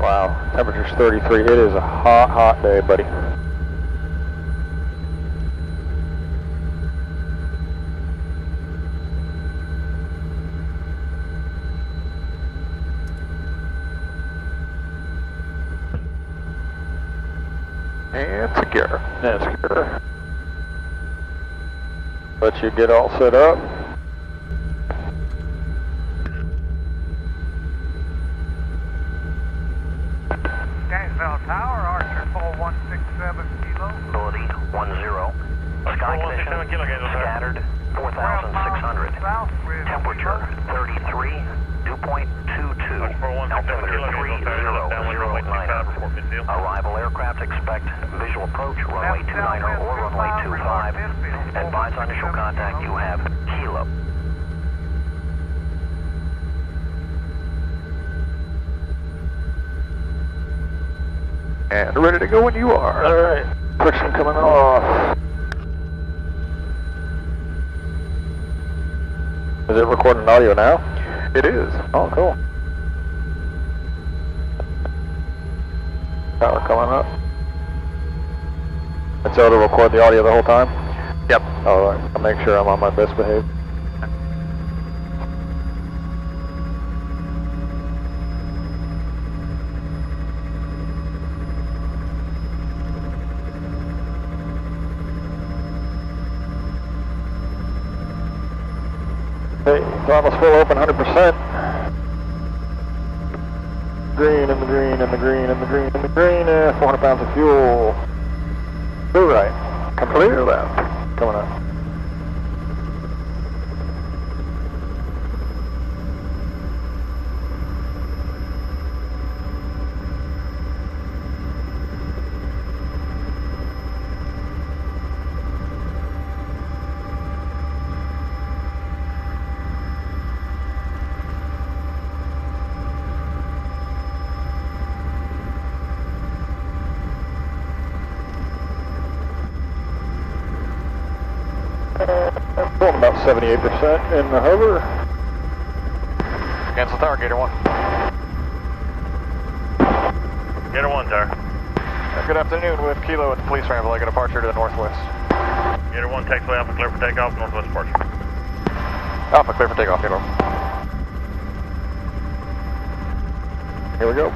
Wow, temperature's 33. It is a hot, hot day, buddy. And secure. And secure. Let you get all set up. Gainesville Tower, Archer 4167 kilo. Ability 10. Sky condition scattered 4,600. Temperature 33, dew point 22. Altimeter 3009. Arrival aircraft expect visual approach runway 29 or runway 25. Advise on initial contact you have Kilo. And ready to go when you are. All right. Friction coming off. Is it recording audio now? It is. Oh, cool. Power coming up. It's able to record the audio the whole time? Yep. All right. I'll make sure I'm on my best behavior. Hey, throttle's full open, 100%. Green and the green and the green and the green and the green. 400 pounds of fuel. Clear right. Clear left. Coming up. Pulling about 78% in the hover. Cancel tower, Gator 1. Gator 1, tower. Good afternoon, with Kilo at the police ramp, like a departure to the northwest. Gator 1, taxiway Alpha, clear for takeoff, northwest departure. Alpha, clear for takeoff, Gator 1. Here we go.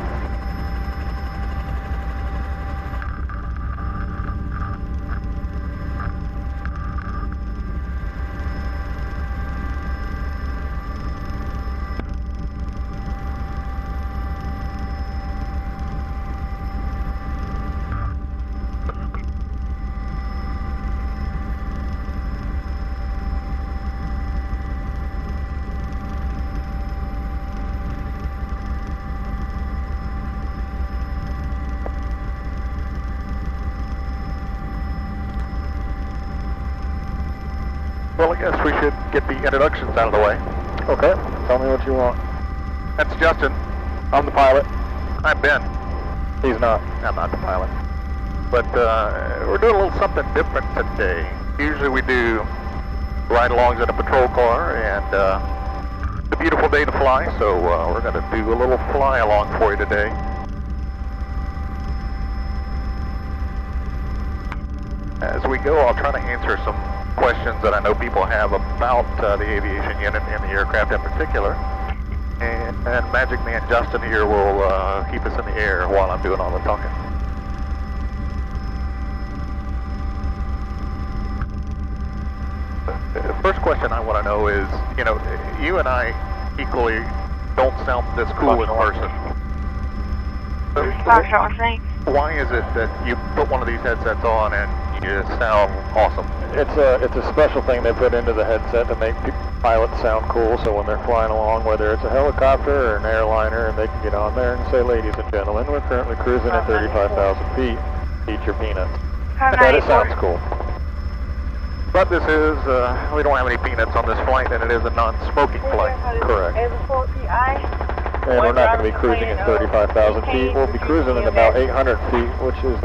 Well, I guess we should get the introductions out of the way. Okay, tell me what you want. That's Justin. I'm the pilot. I'm Ben. He's not. I'm not the pilot. But we're doing a little something different today. Usually we do ride-alongs in a patrol car, and it's a beautiful day to fly, so we're going to do a little fly-along for you today. As we go, I'll try to answer some questions that I know people have about the aviation unit and the aircraft in particular. And Magic Man Justin here will keep us in the air while I'm doing all the talking. The first question I want to know is, you know, you and I equally don't sound this cool in person. Why is it that you put one of these headsets on and you sound awesome? It's a special thing they put into the headset to make pilots sound cool, so when they're flying along, whether it's a helicopter or an airliner, and they can get on there and say, ladies and gentlemen, we're currently cruising at 35,000 feet. Eat your peanuts. And that it sounds cool. But this is, we don't have any peanuts on this flight, and it is a non-smoking flight. Correct. And we're not going to be cruising at 35,000 feet. We'll be cruising at about 800 feet, which is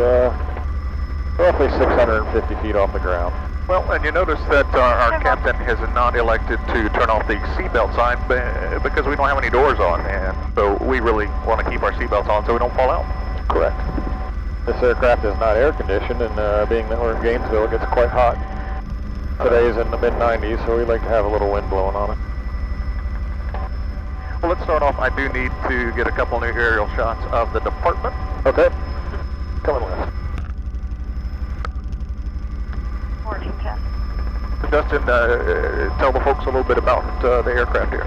roughly 650 feet off the ground. Well, and you notice that our captain has not elected to turn off the seatbelt sign because we don't have any doors on, and So we really want to keep our seatbelts on so we don't fall out. Correct. This aircraft is not air conditioned, and being that we're in Gainesville, it gets quite hot. Today's in the mid-90s, so we like to have a little wind blowing on it. Well, let's start off. I do need to get a couple new aerial shots of the department. Okay. Coming west. 1410. Justin, tell the folks a little bit about the aircraft here.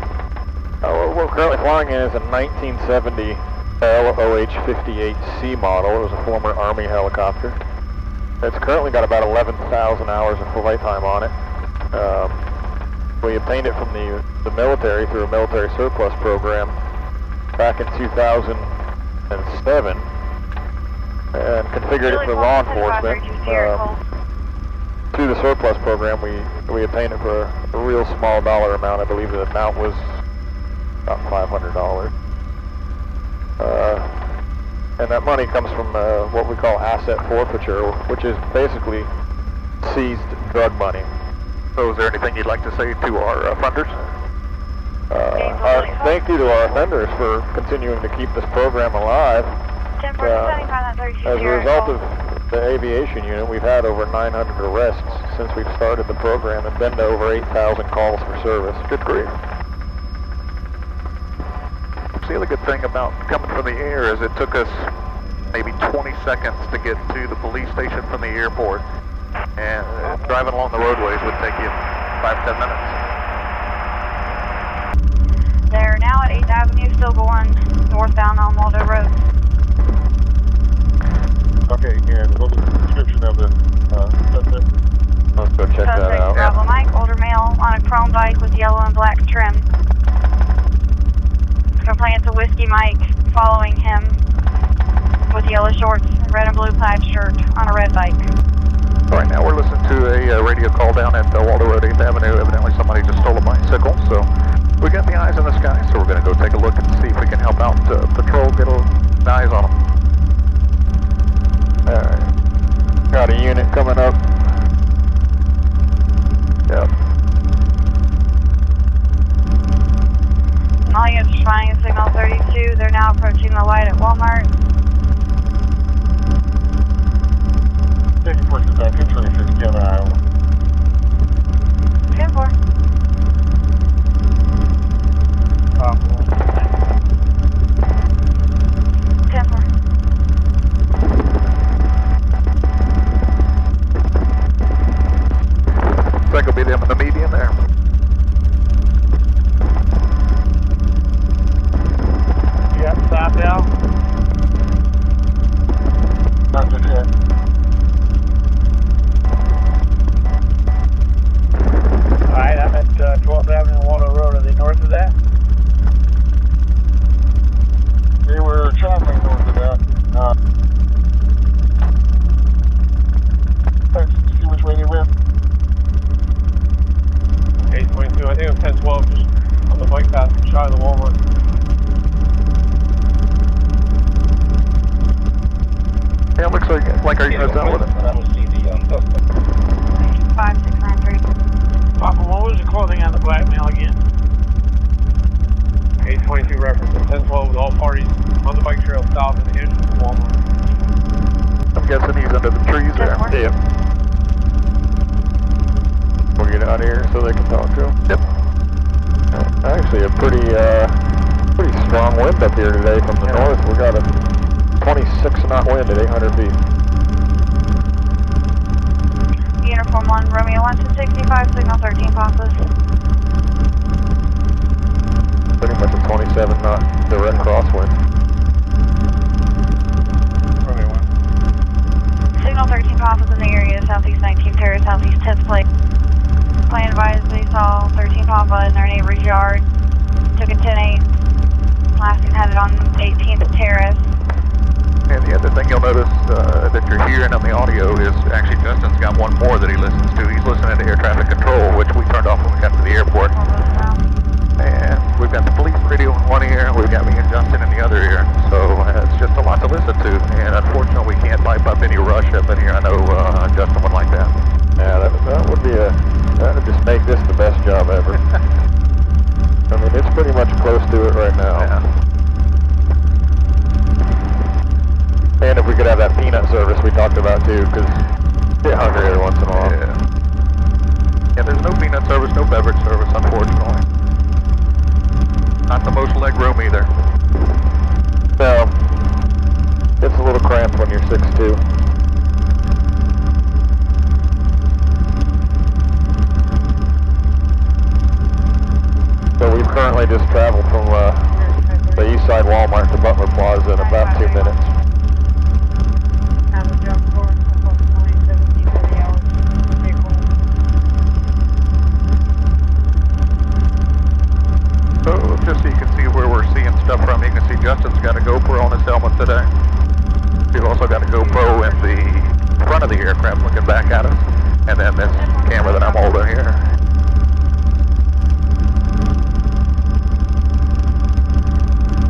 What we're currently flying in is a 1970 LOH-58C model. It was a former Army helicopter. It's currently got about 11,000 hours of flight time on it. We obtained it from the military through a military surplus program back in 2007 and configured it for law enforcement. Through the surplus program, we obtained it for a real small dollar amount. I believe the amount was about $500. And that money comes from what we call asset forfeiture, which is basically seized drug money. So is there anything you'd like to say to our funders? Thank you to our offenders for continuing to keep this program alive. As a result of the aviation unit, we've had over 900 arrests since we've started the program and been to over 8,000 calls for service. Good grief. The other good thing about coming from the air is it took us maybe 20 seconds to get to the police station from the airport, and driving along the roadways would take you 5-10 minutes. They're now at 8th Avenue, still going northbound on Waldo Road. Okay, and what was the description of the suspect? Let's go check that out. Bravo Mike, older male on a chrome bike with yellow and black trim. Complainant's a Whiskey Mike, following him with yellow shorts, red and blue plaid shirt on a red bike. All right, now we're listening to a radio call down at Waldo Road, 8th Avenue. Evidently somebody just stole a bicycle, so we got the eyes in the sky, so we're going to go take a look and see if we can help out patrol, get eyes on them. All right. Got a unit coming up. Yep. All units flying at signal 32. They're now approaching the light at Walmart. Taking places back in 26 Kevin, Iowa. 10-4. 10-4. Looks like it'll be them in the median there. Stop now. Not just yet. Alright, I'm at 12th Avenue and Waldo Road. Are they north of that? They were traveling north of that. Let's see which way they went. 822, I think it was 1012, just on the bike path, shot of the Walmart. Yeah, it looks like our unit's done with it. I don't see the suspect. 5693. Papa, what was the clothing on the black male again? 822 reference at 1012 with all parties on the bike trail south of the entrance to Walmart. I'm guessing he's under the trees there. Yep. We'll get out of here so they can talk to him. Yep. Actually, a pretty strong wind up here today from the north. We got a 26 knot wind at 800 feet. Uniform 1, Romeo 165, signal 13 Papas. Pretty much a 27 knot direct crosswind. Romeo 1. Signal 13 Papas in the area, southeast 19th Terrace, southeast 10th Place. Plan advised they saw 13 Papa in their neighbor's yard. Took a 10-8. Last one had it on 18th Terrace. And the other thing you'll notice that you're hearing on the audio is actually Justin's got one more that he listens to. He's listening to air traffic control, which we turned off when we got to the airport. And we've got the police radio in one ear, and we've got me and Justin in the other ear. So it's just a lot to listen to. And unfortunately, we can't pipe up any rush up in here. I know Justin would like that. Yeah, that would just make this the best job ever. I mean, it's pretty much close to it right now. Yeah. service we talked about too, because get hungry every once in a while. Yeah, there's no peanut service, no beverage service, unfortunately. Not the most leg room either. No. It's a little cramped when you're 6'2". So we've currently just traveled from the east side Walmart to Butler Plaza in about 2 minutes. Have a jump forward to approximately 17 for the hours. So just so you can see where we're seeing stuff from, you can see Justin's got a GoPro on his helmet today. We've also got a GoPro in the front of the aircraft looking back at us. And then this camera that I'm holding here.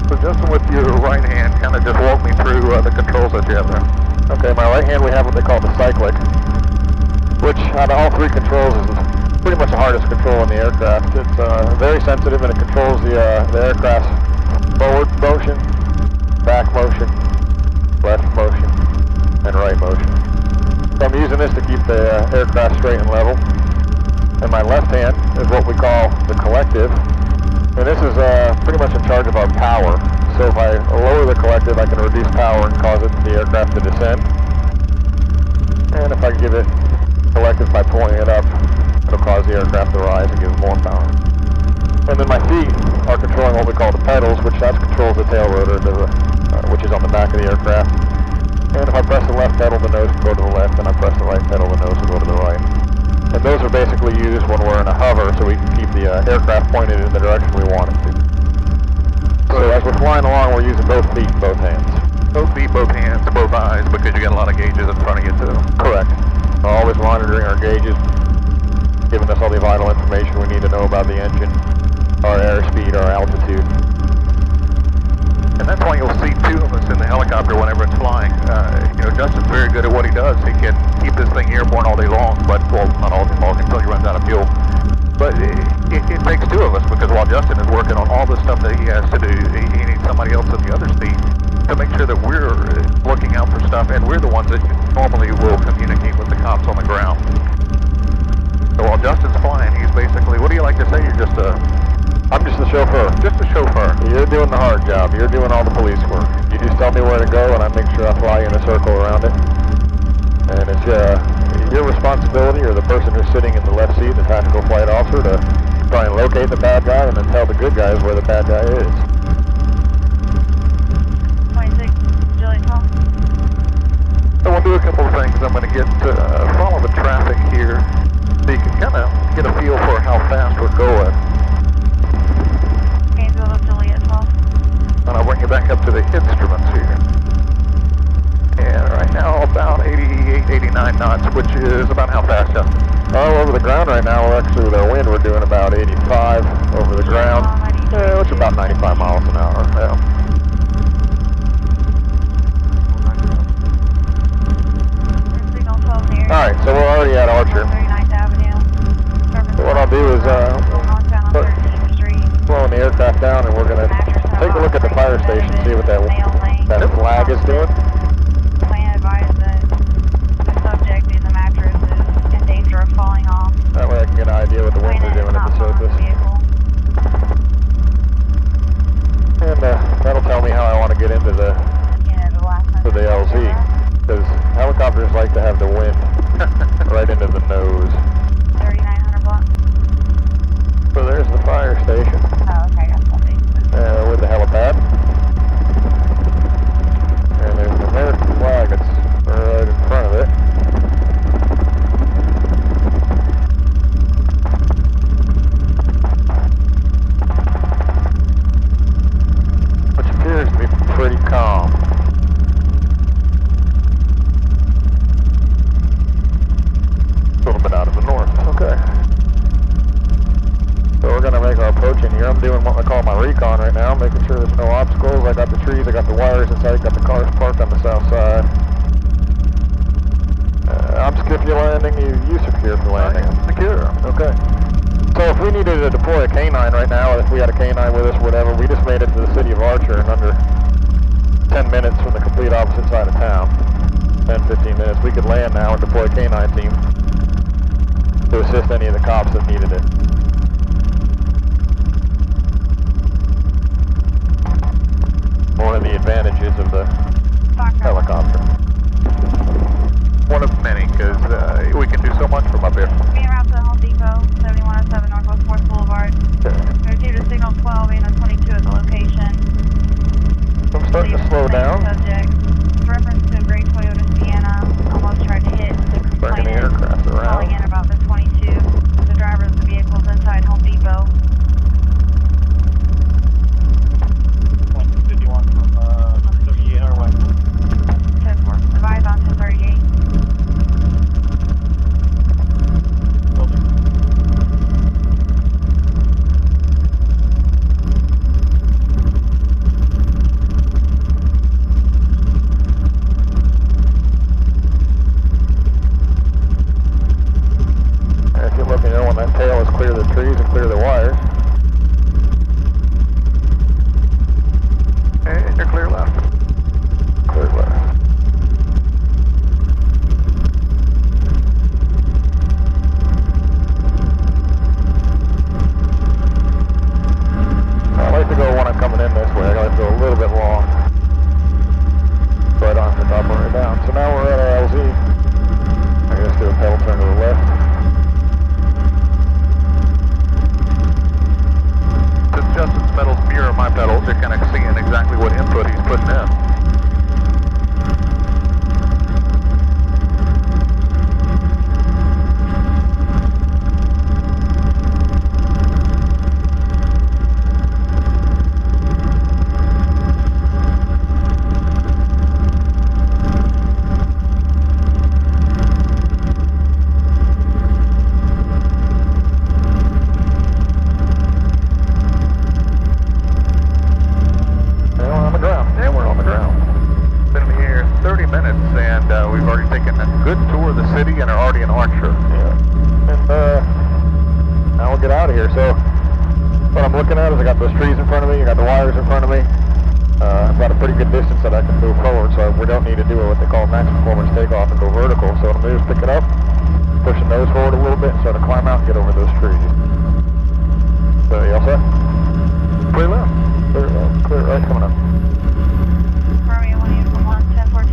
So Justin, with your right hand, kind of just walk me through the controls that you have there. Okay, my right hand we have what they call the cyclic, which out of all three controls is pretty much the hardest control in the aircraft. It's very sensitive and it controls the aircraft's forward motion, back motion, left motion, and right motion. So I'm using this to keep the aircraft straight and level. And my left hand is what we call the collective. And this is pretty much in charge of our power. So if I lower the collective, I can reduce power and cause the aircraft to descend. And if I give it collective by pulling it up, it'll cause the aircraft to rise and give it more power. And then my feet are controlling what we call the pedals, which that controls the tail rotor, which is on the back of the aircraft. And if I press the left pedal, the nose will go to the left, and I press the right pedal, the nose will go to the right. And those are basically used when we're in a hover, so we can keep the aircraft pointed in the direction we want it to. So as we're flying along, we're using both feet, both hands. Both feet, both hands, both eyes, because you got a lot of gauges in front of you too. Correct. We're always monitoring our gauges, giving us all the vital information we need to know about the engine, our airspeed, our altitude. And that's why you'll see two of us in the helicopter whenever it's flying. Justin's very good at what he does. He can keep this thing airborne all day long, but, well, not all day long until he runs out of fuel. But it takes two of us, because while Justin is working on all the stuff that he has to do, he needs somebody else in the other seat to make sure that we're looking out for stuff, and we're the ones that normally will communicate with the cops on the ground. So while Justin's flying, he's basically, what do you like to say? You're just I'm just the chauffeur. Just a chauffeur. You're doing the hard job. You're doing all the police work. You just tell me where to go, and I make sure I fly in a circle around it. And it's your responsibility, or the person who's sitting in the left seat, the tactical flight officer, to try and locate the bad guy and then tell the good guys where the bad guy is. 26, Julie 12. So we'll do a couple of things. I'm going to get follow the traffic here, so you can kind of get a feel for how fast we're going. Gainesville to Juliet 12. And I'll bring you back up to the instruments here. And right now about 88, 89 knots, which is about how fast, Justin? Oh, over the ground right now, we're actually with our wind, we're doing about 85 over the ground. Which is about 95 miles an hour. Yeah. Signal 12 in the area. Alright, so we're already at Archer. 39th Avenue. So what I'll do is start slowing the aircraft down, and we're going to take a look at the fire station, see what that flag is doing. Plan advised that the subject in the mattress is in danger of falling off. That way I can get an idea what the winds are doing at the surface. And that'll tell me how I want to get into the LZ. Because helicopters like to have the wind right into the nose. 3900 block. So there's the fire station. Oh, okay, got something. With the helipad. And there's the American flag that's right in front of it. Which appears to be pretty calm. A little bit out of the north. Okay. So we're going to make our approach in here. I'm doing what I call my recon right now, making sure there's no obstacles. I got the trees, I got the wires inside, got the cars parked on the south side. I'm secure for landing, you secure for landing. Secure. Okay. So if we needed to deploy a K9 right now, or if we had a K9 with us, whatever, we just made it to the city of Archer in under 10 minutes from the complete opposite side of town. 10, 15 minutes. We could land now and deploy a K9 team to assist any of the cops that needed it. One of the advantages of the helicopter. One of many, because we can do so much from up here. Being route to Home Depot, 7107 Northwest 4th Boulevard. We received a signal 12 and a 22 at the location. I'm starting to slow down. Subject. It's reference to a gray Toyota Sienna. Almost tried to hit the Bringing the complainant. aircraft Calling around. in about the 22. The driver of the vehicle is inside Home Depot. 51 from 38 or what? 10-4. Advise on 1038. If you let me know when that tail is clear of the trees and clear of the wires. And you're clear left. Clear left. I like to go when I'm coming in this way. I like to go a little bit long. So I don't have to drop it down. So now we're at our LZ. I guess do a pedal turn to the left. Since Justin's pedals mirror my pedals, you're kind of seeing exactly what input he's putting in. looking at is I got those trees in front of me, I got the wires in front of me. I've got a pretty good distance that I can move forward, so we don't need to do what they call max performance takeoff and go vertical. So what I'm going to do is pick it up, push the nose forward a little bit, and start to climb out and get over those trees. So you all set? Clear left. Clear right, coming up. Romeo 1 Uniform 1, 1014.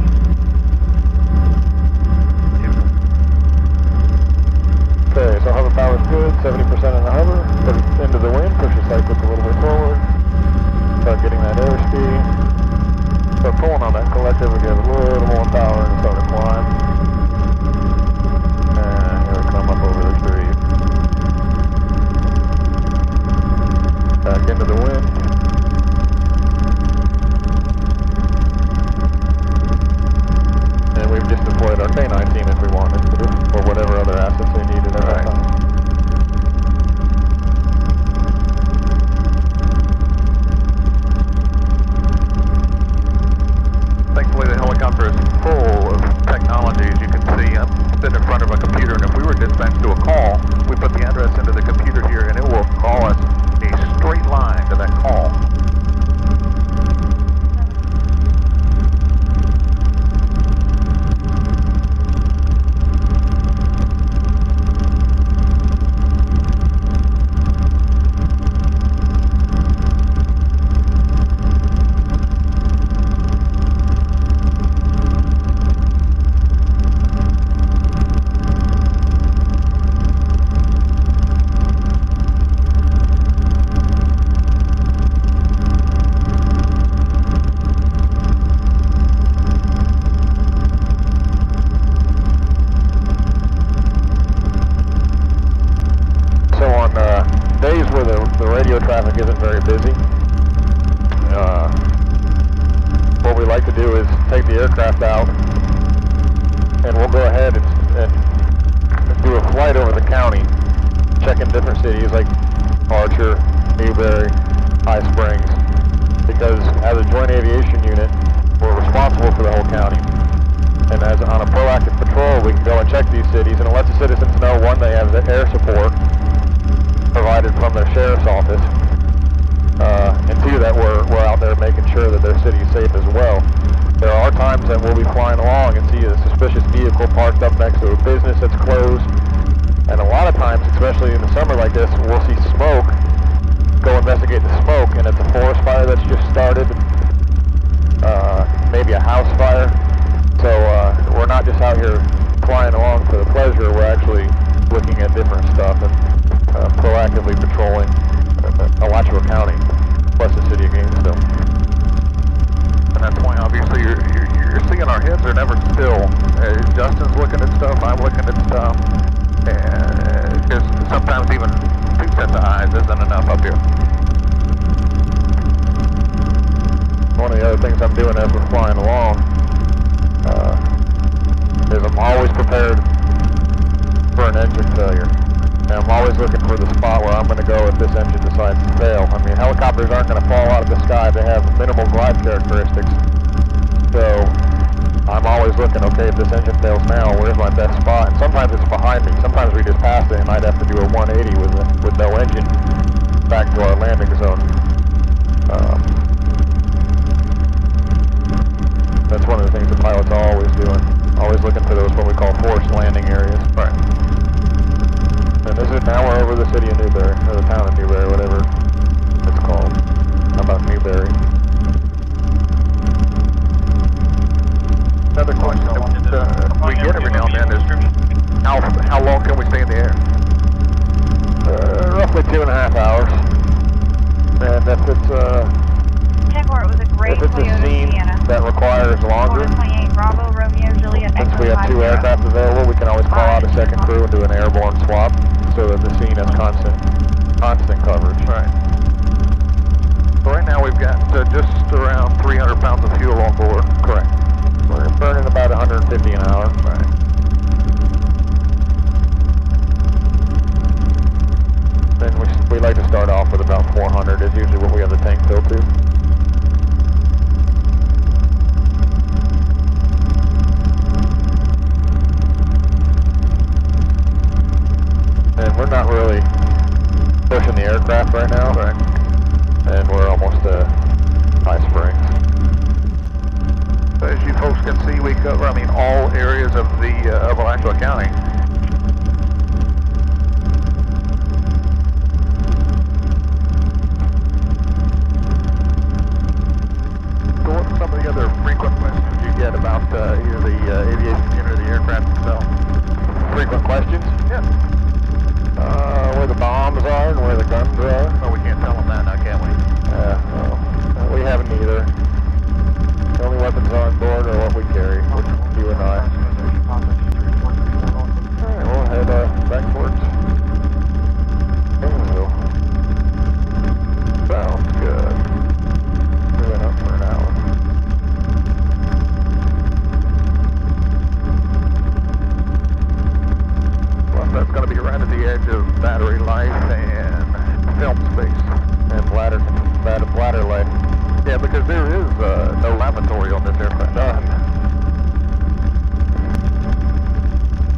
Okay, so hover power's good, 70% in the hover. Put it into the wind, push the cyclic a little bit forward. Start getting that airspeed. Start pulling on that collector, we get a little more power and start to climb. And here we come up over the tree. Back into the wind. And we've just deployed our K9 team if we wanted to, or whatever other assets they needed at that time. Thankfully, the helicopter is full of technology. As you can see, I'm sitting in front of a computer, and if we were dispatched to a call, we put the address into the computer here, and it will call us a straight line to that call. Days where the radio traffic isn't very busy, what we like to do is take the aircraft out and we'll go ahead and do a flight over the county, checking different cities like Archer, Newberry, High Springs, because as a joint aviation unit, we're responsible for the whole county. And as on a proactive patrol, we can go and check these cities, and it lets the citizens know, one, they have the air support provided from their sheriff's office, and two, that we're out there making sure that their city is safe as well. There are times that we'll be flying along and see this is suspicious vehicle parked up next to a business that's closed. And a lot of times, especially in the summer like this, we'll see smoke, go investigate the smoke, and it's a forest fire that's just started, maybe a house fire. So we're not just out here flying along for the pleasure, we're actually looking at different stuff and proactively patrolling Alachua County, plus the city of Gainesville. And that's why obviously you're seeing our heads are never still. Justin's looking at stuff, I'm looking at stuff, and because sometimes even 2 sets of eyes isn't enough up here. One of the other things I'm doing as we're flying along is I'm always prepared for an engine failure. And I'm always looking for the spot where I'm going to go if this engine decides to fail. I mean, helicopters aren't going to fall out of the sky. They have minimal glide characteristics. So I'm always looking, okay, if this engine fails now, where's my best spot? And sometimes it's behind me. Sometimes we just pass it and I'd have to do a 180 with no engine back to our landing zone. That's one of the things the pilots are always doing. Always looking for those what we call forced landing areas. Right. And this is now we're over the city of Newberry, or the town of Newberry, whatever it's called. How about Newberry? Another question that we get every now and then is how long can we stay in the air? Roughly 2.5 hours. And if it's 10-4, it was a great if it's a Toyota scene Sienna. that requires longer, 428 Bravo Romeo Juliet since Echo we have 2 50. aircraft available, we can always call out a second crew and do an airborne swap, so that the scene has constant coverage. Right. So right now we've got just around 300 pounds of fuel on board. Correct. We're burning about 150 an hour. Right. Then we like to start off with about 400 is usually what we have the tank filled to. And we're not really pushing the aircraft right now. Right. And we're almost to High Springs. So as you folks can see, we cover, all areas of of Alachua County. So what are some of the other frequent questions you get about either the aviation unit or the aircraft itself? Frequent questions? Yeah. Where the bombs are and where the guns are. Oh, we can't tell them that now, can we? We have neither. The only weapons on board are what we carry, which you and I. Alright, we'll head back towards Gainesville. Sounds good. We went up for an hour. Well, that's going to be right at the edge of battery life and film space. And bladder life. Yeah, because there is no lavatory on this aircraft. None.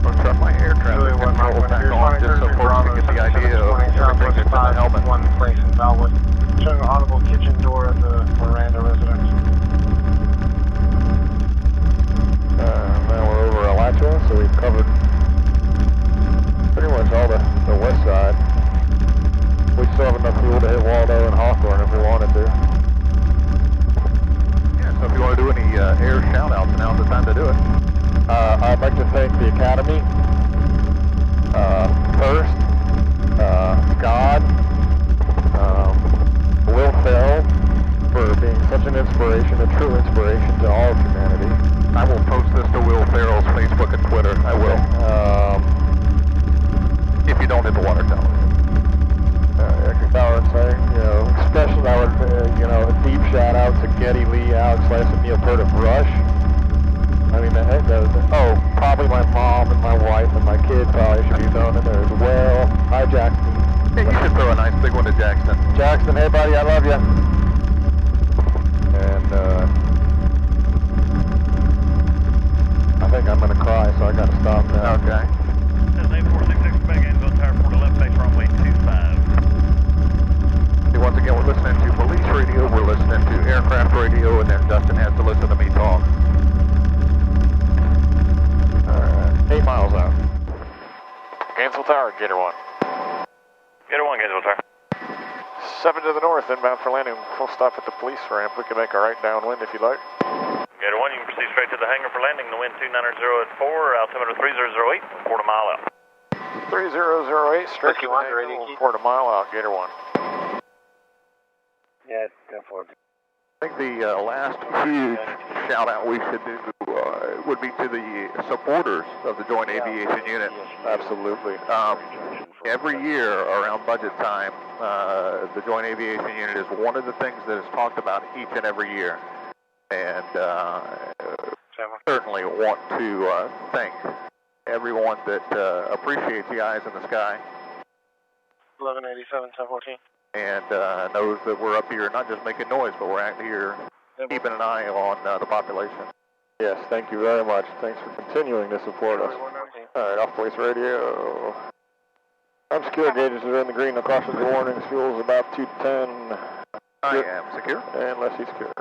I'll turn my air traffic control back on just so folks can get the idea of everything that's in the helmet. One place in Valwood, showing an audible kitchen door at the Miranda residence. Now we're over Alachua, so we've covered pretty much all the west side. We still have enough fuel to hit Waldo and Hawthorne if we wanted to. Yeah, so if you want to do any air shout-outs, now's the time to do it. I'd like to thank the Academy first, God, Will Ferrell for being such an inspiration, a true inspiration to all of humanity. I will post this to Will Ferrell's Facebook and Twitter. I will. If you don't hit the water tower. I would say, special, a deep shout out to Getty Lee, Alex Slice, and Neil Pert of Rush. Probably my mom and my wife and my kid probably should be thrown in there as well. Hi, Jackson. Yeah, you should throw a nice big one to Jackson. Jackson, hey buddy, I love you. And I think I'm gonna cry, so I gotta stop now. Okay. This is 8466 to Gainesville, Tower 4 to left base runway 25. Once again, we're listening to police radio, we're listening to aircraft radio, and then Justin has to listen to me talk. Gainesville Tower, Gator 1. Gator 1, Gainesville Tower. 7 to the north, inbound for landing. Full stop at the police ramp. We can make a right downwind if you like. Gator 1, you can proceed straight to the hangar for landing. The wind 290 at 4, altimeter 3008, quarter mile out. 3008, straight to the hangar, quarter mile out, Gator 1. Yeah, 10-4. I think the last huge shout out we should do would be to the supporters of the Joint Aviation Unit. Absolutely. Every year around budget time, the Joint Aviation Unit is one of the things that is talked about each and every year. And certainly want to thank everyone that appreciates the eyes in the sky. 1187, 1014. And knows that we're up here not just making noise, but we're out here keeping an eye on the population. Yes, thank you very much. Thanks for continuing to support us. Alright, off police radio. I'm secure, gauges are in the green, no cautions or warnings, fuel is about 210. I am secure. And less secure.